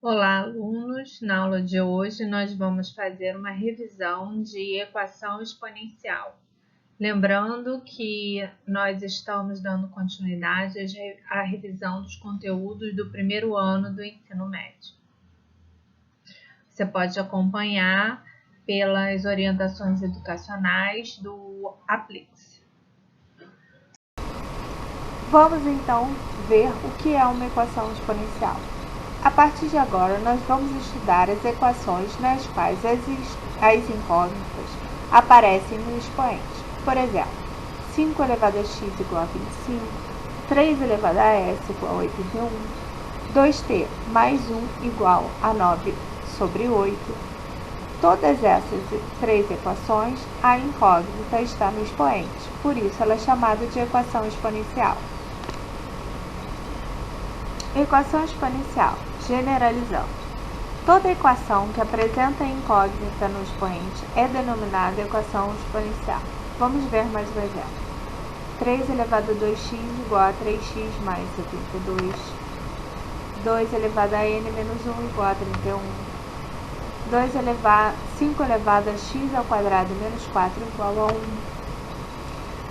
Olá, alunos! Na aula de hoje, nós vamos fazer uma revisão de equação exponencial. Lembrando que nós estamos dando continuidade à revisão dos conteúdos do primeiro ano do ensino médio. Você pode acompanhar pelas orientações educacionais do Aplix. Vamos então ver o que é uma equação exponencial. A partir de agora, nós vamos estudar as equações nas quais as incógnitas aparecem no expoente. Por exemplo, 5 elevado a x igual a 25, 3 elevado a s igual a 81, 2t mais 1 igual a 9 sobre 8. Todas essas três equações, a incógnita está no expoente, por isso ela é chamada de equação exponencial. Equação exponencial, generalizando. Toda equação que apresenta incógnita no expoente é denominada equação exponencial. Vamos ver mais um exemplo. 3 elevado a 2x igual a 3x mais 72. 2 elevado a n menos 1 igual a 31. 5 elevado a x ao quadrado menos 4 igual a 1.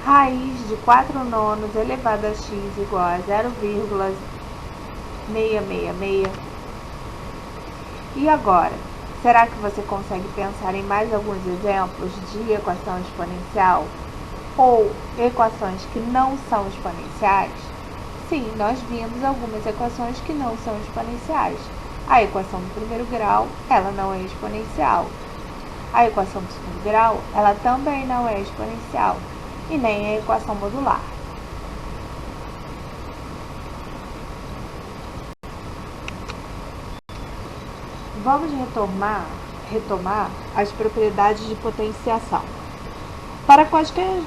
Raiz de 4 nonos elevado a x igual a 0,666. E agora, será que você consegue pensar em mais alguns exemplos de equação exponencial? Ou equações que não são exponenciais? Sim, nós vimos algumas equações que não são exponenciais. A equação do primeiro grau, ela não é exponencial. A equação do segundo grau, ela também não é exponencial. E nem a equação modular. Vamos retomar as propriedades de potenciação. Para quaisquer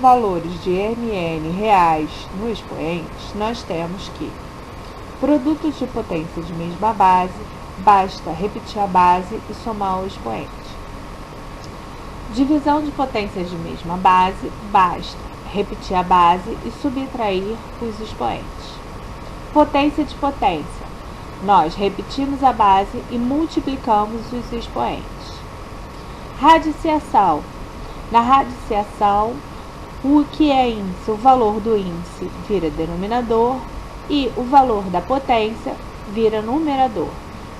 valores de mn reais no expoente, nós temos que produtos de potência de mesma base, basta repetir a base e somar o expoente. Divisão de potências de mesma base, basta repetir a base e subtrair os expoentes. Potência de potência. Nós repetimos a base e multiplicamos os expoentes. Radiciação. Na radiciação, o que é índice, o valor do índice vira denominador e o valor da potência vira numerador.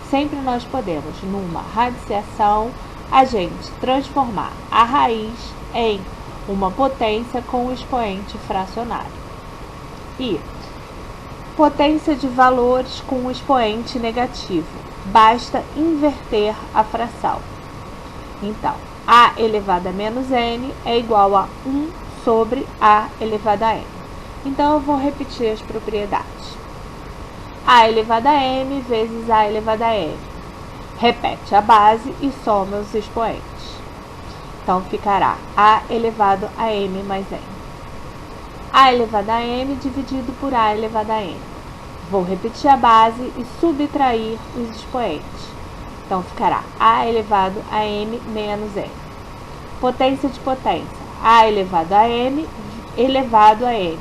Sempre nós podemos, numa radiciação, a gente transformar a raiz em uma potência com o expoente fracionário. E potência de valores com o expoente negativo. Basta inverter a fração. Então, a elevado a menos n é igual a 1 sobre a elevado a n. Então, eu vou repetir as propriedades. A elevado a m vezes a elevado a n. Repete a base e soma os expoentes. Então, ficará a elevado a m mais n. A elevado a m dividido por a elevado a n. Vou repetir a base e subtrair os expoentes. Então, ficará a elevado a m menos n. Potência de potência. A elevado a m elevado a n.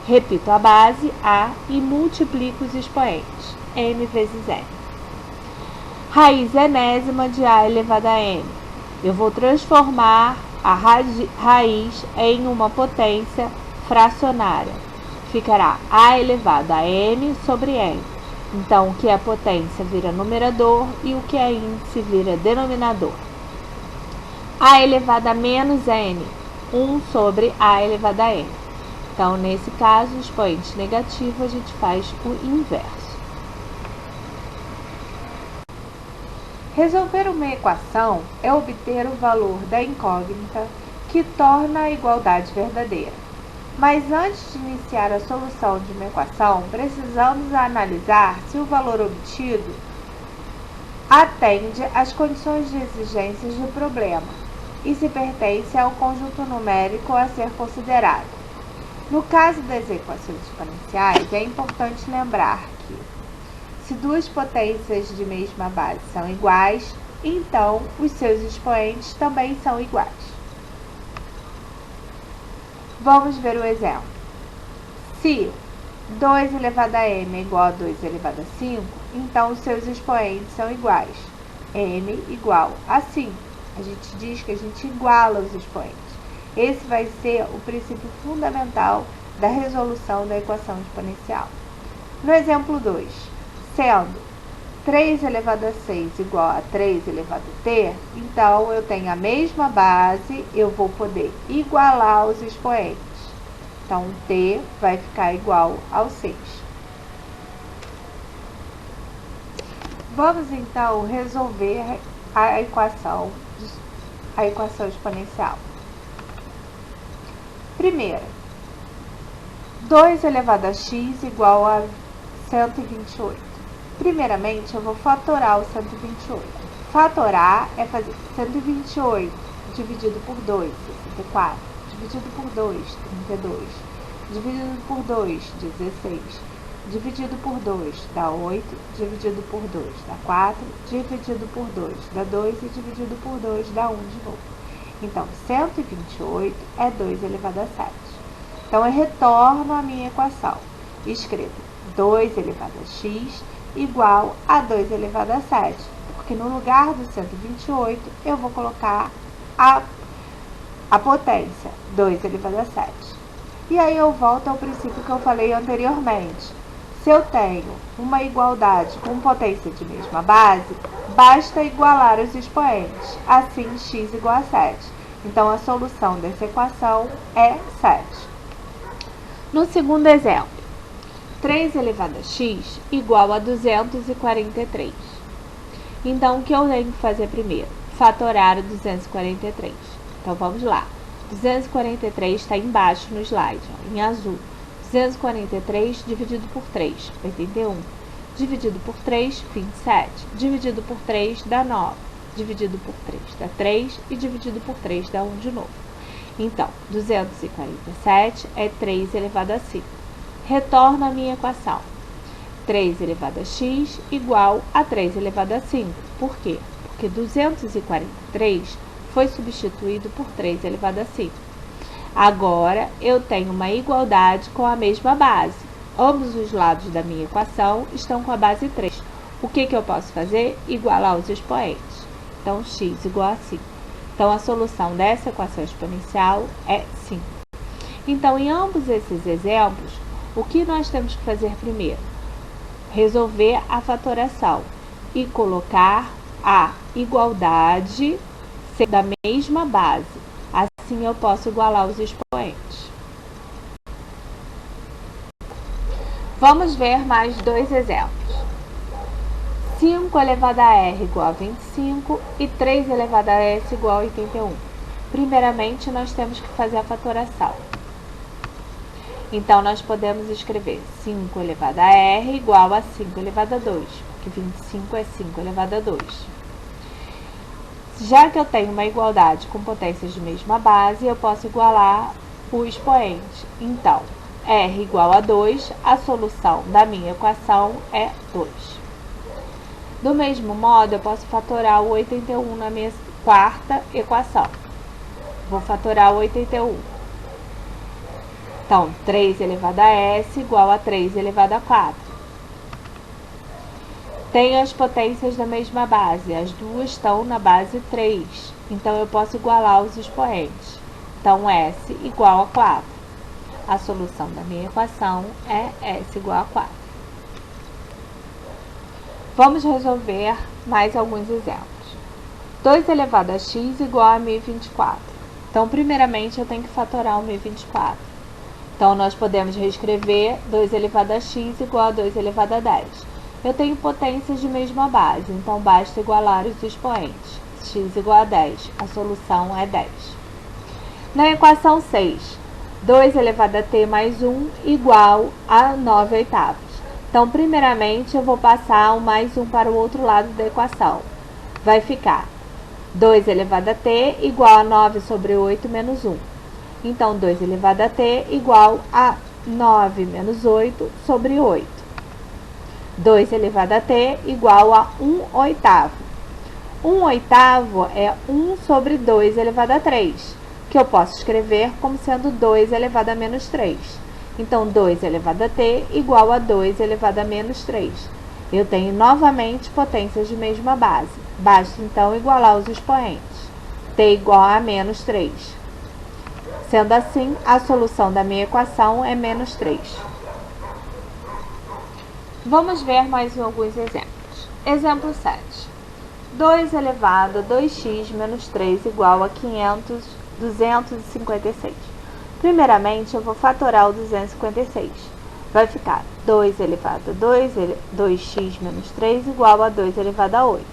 Repito a base, a, e multiplico os expoentes. m vezes n. Raiz enésima de a elevado a n. Eu vou transformar a raiz em uma potência fracionária. Ficará a elevado a m sobre n. Então, o que é potência vira numerador e o que é índice vira denominador. A elevado a menos n, 1 sobre a elevado a n. Então, nesse caso, o expoente negativo, a gente faz o inverso. Resolver uma equação é obter o valor da incógnita que torna a igualdade verdadeira. Mas antes de iniciar a solução de uma equação, precisamos analisar se o valor obtido atende às condições de exigências do problema e se pertence ao conjunto numérico a ser considerado. No caso das equações exponenciais, é importante lembrar que, se duas potências de mesma base são iguais, então os seus expoentes também são iguais. Vamos ver o exemplo. Se 2 elevado a m é igual a 2 elevado a 5, então os seus expoentes são iguais. M igual a 5. A gente diz que a gente iguala os expoentes. Esse vai ser o princípio fundamental da resolução da equação exponencial. No exemplo 2, sendo 3 elevado a 6 igual a 3 elevado a t, então eu tenho a mesma base, eu vou poder igualar os expoentes. Então, t vai ficar igual ao 6. Vamos, então, resolver a equação exponencial. Primeira, 2 elevado a x igual a 128. Primeiramente, eu vou fatorar o 128. Fatorar é fazer 128 dividido por 2, 64. Dividido por 2, 32. Dividido por 2, 16. Dividido por 2 dá 8. Dividido por 2 dá 4. Dividido por 2 dá 2. E dividido por 2 dá 1 de novo. Então, 128 é 2 elevado a 7. Então, eu retorno a minha equação. Escrevo 2 elevado a x igual a 2 elevado a 7. Porque no lugar do 128, eu vou colocar a potência, 2 elevado a 7. E aí eu volto ao princípio que eu falei anteriormente. Se eu tenho uma igualdade com potência de mesma base, basta igualar os expoentes. Assim, x igual a 7. Então, a solução dessa equação é 7. No segundo exemplo, 3 elevado a x igual a 243. Então, o que eu tenho que fazer primeiro? Fatorar o 243. Então, vamos lá. 243 está embaixo no slide, ó, em azul. 243 dividido por 3, 81. Dividido por 3, 27. Dividido por 3 dá 9. Dividido por 3 dá 3. E dividido por 3 dá 1 de novo. Então, 247 é 3 elevado a 5. Retorno a minha equação. 3 elevado a x igual a 3 elevado a 5. Por quê? Porque 243 foi substituído por 3 elevado a 5. Agora, eu tenho uma igualdade com a mesma base. Ambos os lados da minha equação estão com a base 3. O que eu posso fazer? Igualar os expoentes. Então, x igual a 5. Então, a solução dessa equação exponencial é 5. Então, em ambos esses exemplos, o que nós temos que fazer primeiro? Resolver a fatoração e colocar a igualdade da mesma base. Assim eu posso igualar os expoentes. Vamos ver mais dois exemplos. 5 elevado a r igual a 25 e 3 elevado a s igual a 81. Primeiramente, nós temos que fazer a fatoração. Então, nós podemos escrever 5 elevado a r igual a 5 elevado a 2, porque 25 é 5 elevado a 2. Já que eu tenho uma igualdade com potências de mesma base, eu posso igualar o expoente. Então, r igual a 2, a solução da minha equação é 2. Do mesmo modo, eu posso fatorar o 81 na minha quarta equação. Vou fatorar o 81. Então, 3 elevado a s igual a 3 elevado a 4. Tenho as potências da mesma base, as duas estão na base 3. Então, eu posso igualar os expoentes. Então, s igual a 4. A solução da minha equação é s igual a 4. Vamos resolver mais alguns exemplos. 2 elevado a x igual a 1024. Então, primeiramente, eu tenho que fatorar o 1024. Então, nós podemos reescrever 2 elevado a x igual a 2 elevado a 10. Eu tenho potências de mesma base, então basta igualar os expoentes. X igual a 10, a solução é 10. Na equação 6, 2 elevado a t mais 1 igual a 9 oitavos. Então, primeiramente, eu vou passar o mais 1 para o outro lado da equação. Vai ficar 2 elevado a t igual a 9 sobre 8 menos 1. Então, 2 elevado a t igual a 9 menos 8 sobre 8. 2 elevado a t igual a 1 oitavo. 1 oitavo é 1 sobre 2 elevado a 3, que eu posso escrever como sendo 2 elevado a menos 3. Então, 2 elevado a t igual a 2 elevado a menos 3. Eu tenho novamente potências de mesma base. Basta, então, igualar os expoentes. t igual a menos 3. Sendo assim, a solução da minha equação é menos 3. Vamos ver mais alguns exemplos. Exemplo 7. 2 elevado a 2x menos 3 igual a 256. Primeiramente, eu vou fatorar o 256. Vai ficar 2 elevado a 2x menos 3 igual a 2 elevado a 8.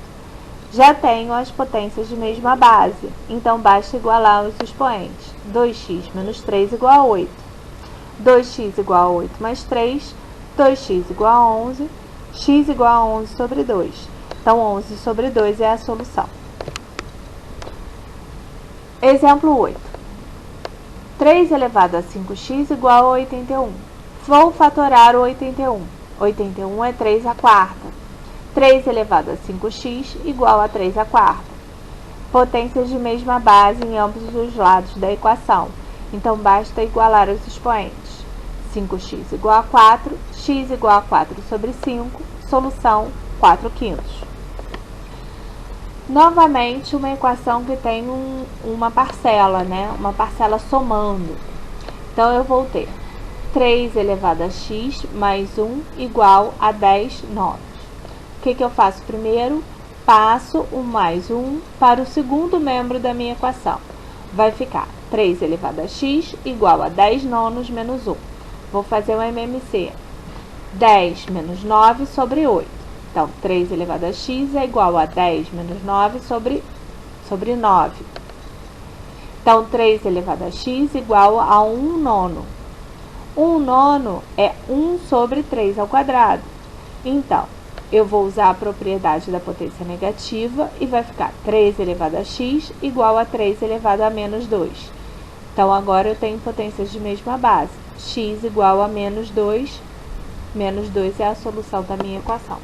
Já tenho as potências de mesma base, então basta igualar os expoentes. 2x menos 3 igual a 8. 2x igual a 8 mais 3, 2x igual a 11, x igual a 11 sobre 2. Então, 11 sobre 2 é a solução. Exemplo 8. 3 elevado a 5x igual a 81. Vou fatorar o 81. 81 é 3 à quarta. 3 elevado a 5x igual a 3 à quarta. Potências de mesma base em ambos os lados da equação. Então, basta igualar os expoentes. 5x igual a 4, x igual a 4 sobre 5, solução 4/5. Novamente, uma equação que tem uma parcela, né? Uma parcela somando. Então, eu vou ter 3 elevado a x mais 1 igual a 10 nonos. O que eu faço primeiro? Passo o mais 1 para o segundo membro da minha equação. Vai ficar 3 elevado a x igual a 10 nonos menos 1. Vou fazer o MMC. 10 menos 9 sobre 8. Então, 3 elevado a x é igual a 10 menos 9 sobre 9. Então, 3 elevado a x igual a 1 nono. 1 nono é 1 sobre 3 ao quadrado. Então, eu vou usar a propriedade da potência negativa e vai ficar 3 elevado a x igual a 3 elevado a menos 2. Então, agora eu tenho potências de mesma base. X igual a menos 2. Menos 2 é a solução da minha equação.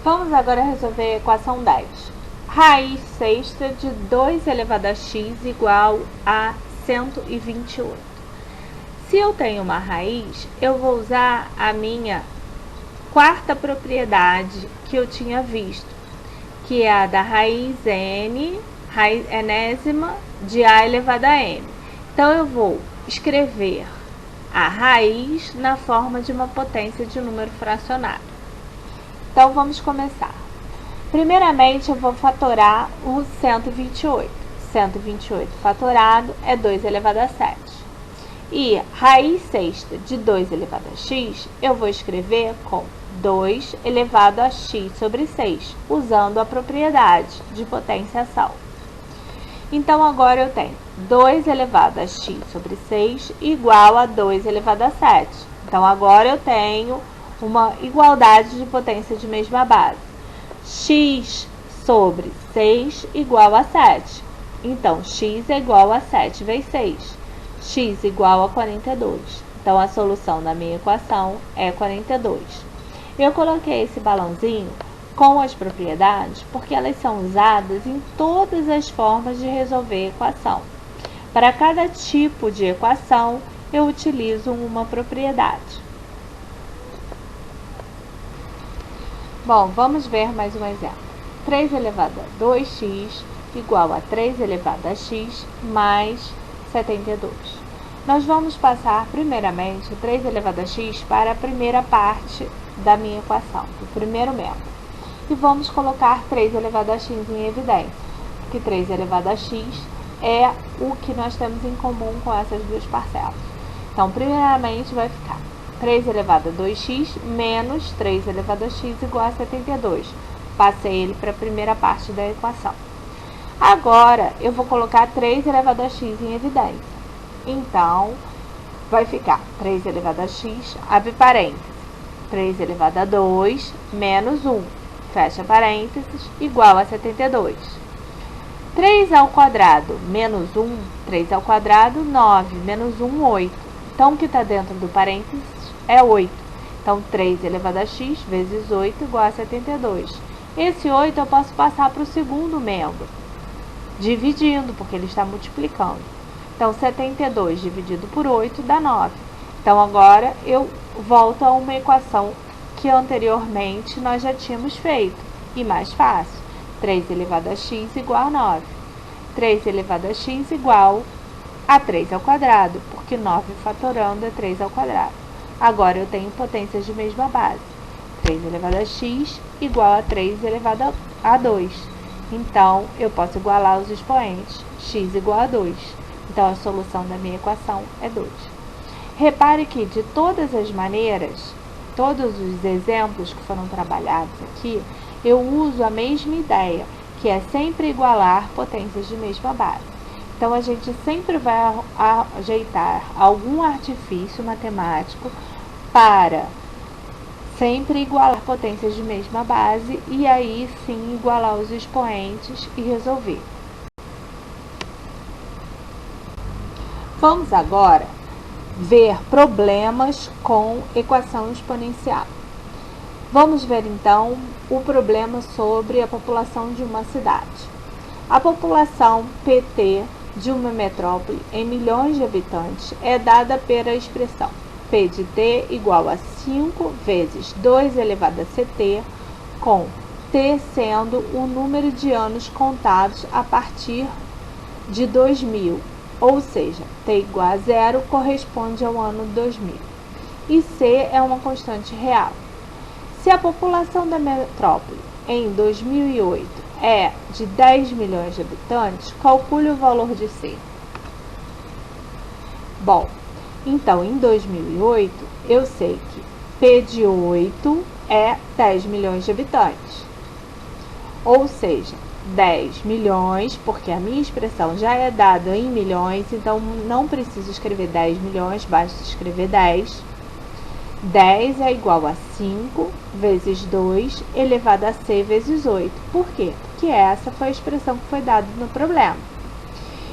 Vamos agora resolver a equação 10. Raiz sexta de 2 elevado a x igual a 128. Se eu tenho uma raiz, eu vou usar a minha quarta propriedade que eu tinha visto, que é a da raiz n, raiz enésima de a elevado a m. Então, eu vou escrever a raiz na forma de uma potência de número fracionário. Então, vamos começar. Primeiramente, eu vou fatorar o 128. 128 fatorado é 2 elevado a 7. E raiz sexta de 2 elevado a x, eu vou escrever com 2 elevado a x sobre 6, usando a propriedade de potenciação. Então, agora eu tenho 2 elevado a x sobre 6 igual a 2 elevado a 7. Então, agora eu tenho uma igualdade de potência de mesma base. X sobre 6 igual a 7. Então, x é igual a 7 vezes 6. X igual a 42. Então, a solução da minha equação é 42. Eu coloquei esse balãozinho com as propriedades porque elas são usadas em todas as formas de resolver equação. Para cada tipo de equação, eu utilizo uma propriedade. Bom, vamos ver mais um exemplo. 3 elevado a 2x igual a 3 elevado a x mais 72. Nós vamos passar primeiramente o 3 elevado a x para a primeira parte da minha equação, o primeiro membro. E vamos colocar 3 elevado a x em evidência, porque 3 elevado a x é o que nós temos em comum com essas duas parcelas. Então, primeiramente vai ficar 3 elevado a 2x menos 3 elevado a x igual a 72. Passei ele para a primeira parte da equação. Agora, eu vou colocar 3 elevado a x em evidência. Então, vai ficar 3 elevado a x, abre parênteses, 3 elevado a 2 menos 1, fecha parênteses, igual a 72. 3 ao quadrado menos 1, 3 ao quadrado, 9, menos 1, 8. Então, o que está dentro do parênteses é 8. Então, 3 elevado a x vezes 8 igual a 72. Esse 8 eu posso passar para o segundo membro, dividindo, porque ele está multiplicando. Então, 72 dividido por 8 dá 9. Então, agora eu volto a uma equação que anteriormente nós já tínhamos feito, e mais fácil. 3 elevado a x igual a 9. 3 elevado a x igual a 3 ao quadrado, porque 9 fatorando é 3 ao quadrado. Agora eu tenho potências de mesma base. 3 elevado a x igual a 3 elevado a 2. Então, eu posso igualar os expoentes. X igual a 2. Então, a solução da minha equação é 2. Repare que, de todas as maneiras, todos os exemplos que foram trabalhados aqui, eu uso a mesma ideia, que é sempre igualar potências de mesma base. Então, a gente sempre vai ajeitar algum artifício matemático para sempre igualar potências de mesma base e aí sim igualar os expoentes e resolver. Vamos agora ver problemas com equação exponencial. Vamos ver então o problema sobre a população de uma cidade. A população PT de uma metrópole em milhões de habitantes é dada pela expressão P de t igual a 5 vezes 2 elevado a ct, com t sendo o número de anos contados a partir de 2000, ou seja, t igual a 0 corresponde ao ano 2000, e c é uma constante real. Se a população da metrópole em 2008 é de 10 milhões de habitantes, calcule o valor de c. Bom, então, em 2008, eu sei que P de 8 é 10 milhões de habitantes. Ou seja, 10 milhões, porque a minha expressão já é dada em milhões, então não preciso escrever 10 milhões, basta escrever 10. 10 é igual a 5 vezes 2 elevado a c vezes 8. Por quê? Porque essa foi a expressão que foi dada no problema.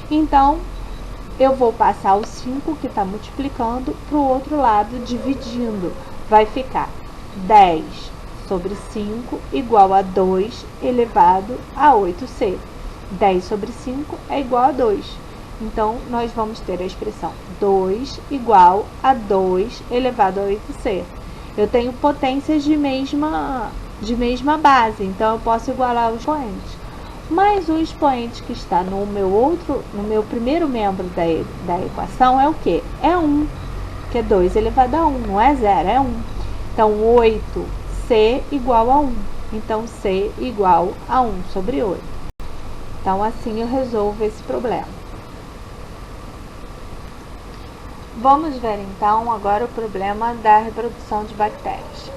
Então, eu vou passar o 5 que está multiplicando para o outro lado, dividindo. Vai ficar 10 sobre 5 igual a 2 elevado a 8c. 10 sobre 5 é igual a 2. Então, nós vamos ter a expressão 2 igual a 2 elevado a 8c. Eu tenho potências de mesma base, então eu posso igualar os expoentes. Mas o expoente que está no meu primeiro membro da equação é o quê? É 1, que é 2 elevado a 1, não é 0, é 1. Então, 8c igual a 1. Então, c igual a 1 sobre 8. Então, assim eu resolvo esse problema. Vamos ver, então, agora o problema da reprodução de bactérias.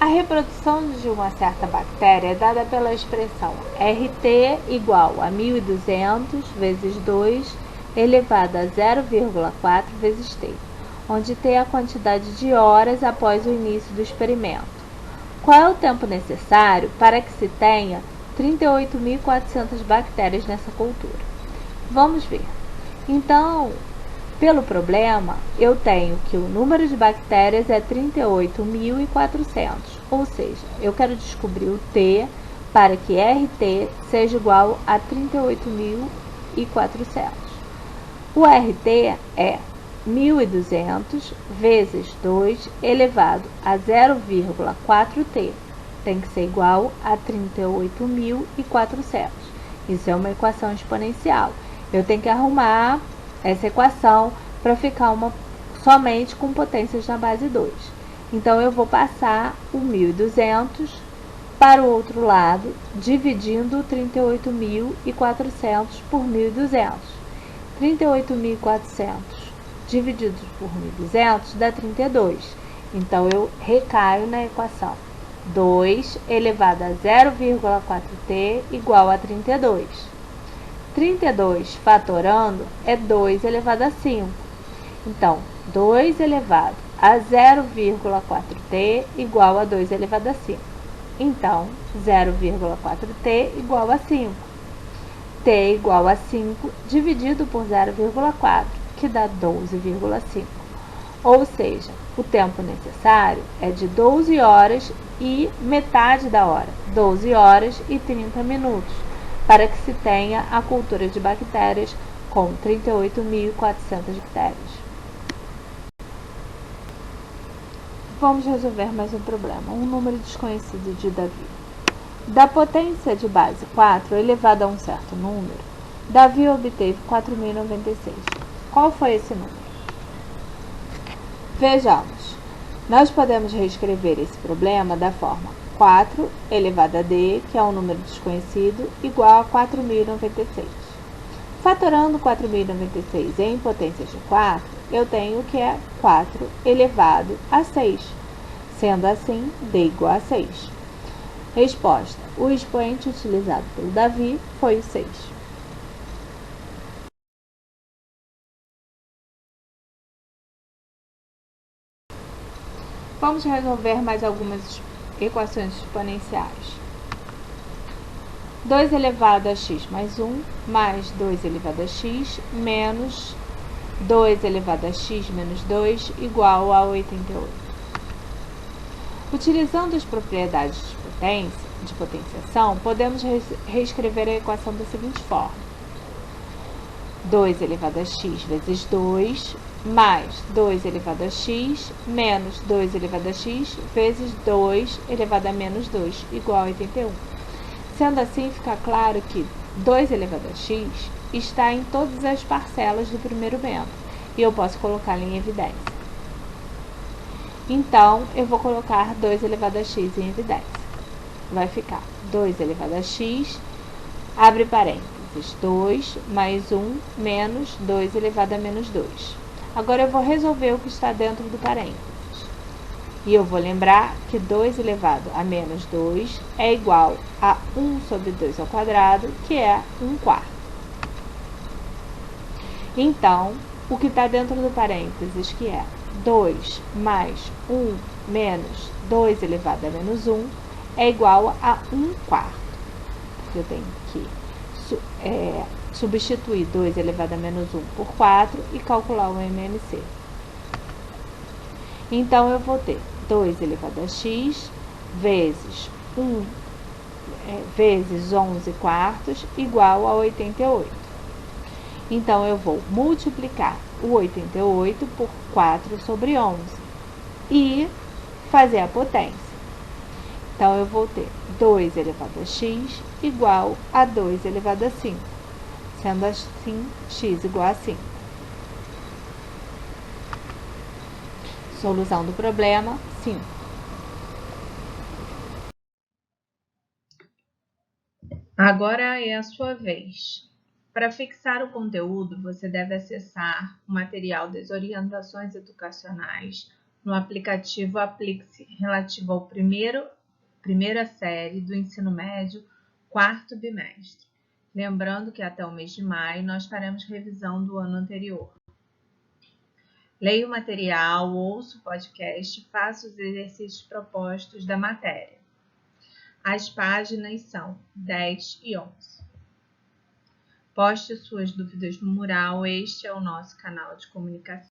A reprodução de uma certa bactéria é dada pela expressão RT igual a 1200 vezes 2 elevado a 0,4 vezes t, onde t é a quantidade de horas após o início do experimento. Qual é o tempo necessário para que se tenha 38.400 bactérias nessa cultura? Vamos ver. Então, pelo problema, eu tenho que o número de bactérias é 38.400, ou seja, eu quero descobrir o t para que RT seja igual a 38.400. O RT é 1.200 vezes 2 elevado a 0,4t. Tem que ser igual a 38.400. Isso é uma equação exponencial. Eu tenho que arrumar essa equação para ficar somente com potências na base 2. Então, eu vou passar o 1.200 para o outro lado, dividindo 38.400 por 1.200. 38.400 dividido por 1.200 dá 32. Então, eu recaio na equação. 2 elevado a 0,4t igual a 32. 32 fatorando é 2 elevado a 5. Então, 2 elevado a 0,4t igual a 2 elevado a 5. Então, 0,4t igual a 5. t igual a 5 dividido por 0,4, que dá 12,5. Ou seja, o tempo necessário é de 12 horas e metade da hora, 12 horas e 30 minutos, para que se tenha a cultura de bactérias com 38.400 bactérias. Vamos resolver mais um problema, um número desconhecido de Davi. Da potência de base 4 elevada a um certo número, Davi obteve 4.096. Qual foi esse número? Vejamos. Nós podemos reescrever esse problema da forma 4 elevado a d, que é um número desconhecido, igual a 4.096. Fatorando 4.096 em potência de 4, eu tenho que é 4 elevado a 6. Sendo assim, d igual a 6. Resposta. O expoente utilizado pelo Davi foi o 6. Vamos resolver mais algumas equações exponenciais. 2 elevado a x mais 1 mais 2 elevado a x menos 2 elevado a x menos 2 igual a 88. Utilizando as propriedades de potenciação, podemos reescrever a equação da seguinte forma. 2 elevado a x vezes 2 mais 2 elevado a x menos 2 elevado a x vezes 2 elevado a menos 2 igual a 81. Sendo assim, fica claro que 2 elevado a x está em todas as parcelas do primeiro membro e eu posso colocá-lo em evidência. Então, eu vou colocar 2 elevado a x em evidência. Vai ficar 2 elevado a x, abre parênteses, 2 mais 1 menos 2 elevado a menos 2. Agora eu vou resolver o que está dentro do parênteses. E eu vou lembrar que 2 elevado a menos 2 é igual a 1 sobre 2 ao quadrado, que é 1 quarto. Então, o que está dentro do parênteses, que é 2 mais 1 menos 2 elevado a menos 1, é igual a 1 quarto. Porque eu tenho que substituir 2 elevado a menos 1 por 4 e calcular o MMC. Então, eu vou ter 2 elevado a x vezes 11 quartos igual a 88. Então, eu vou multiplicar o 88 por 4 sobre 11 e fazer a potência. Então, eu vou ter 2 elevado a x igual a 2 elevado a 5. Sendo assim, x igual a 5. Solução do problema, 5. Agora é a sua vez. Para fixar o conteúdo, você deve acessar o material das orientações educacionais no aplicativo Aplique-se, relativo ao primeira série do ensino médio, quarto bimestre. Lembrando que até o mês de maio nós faremos revisão do ano anterior. Leia o material, ouça o podcast, faça os exercícios propostos da matéria. As páginas são 10 e 11. Poste suas dúvidas no mural, este é o nosso canal de comunicação.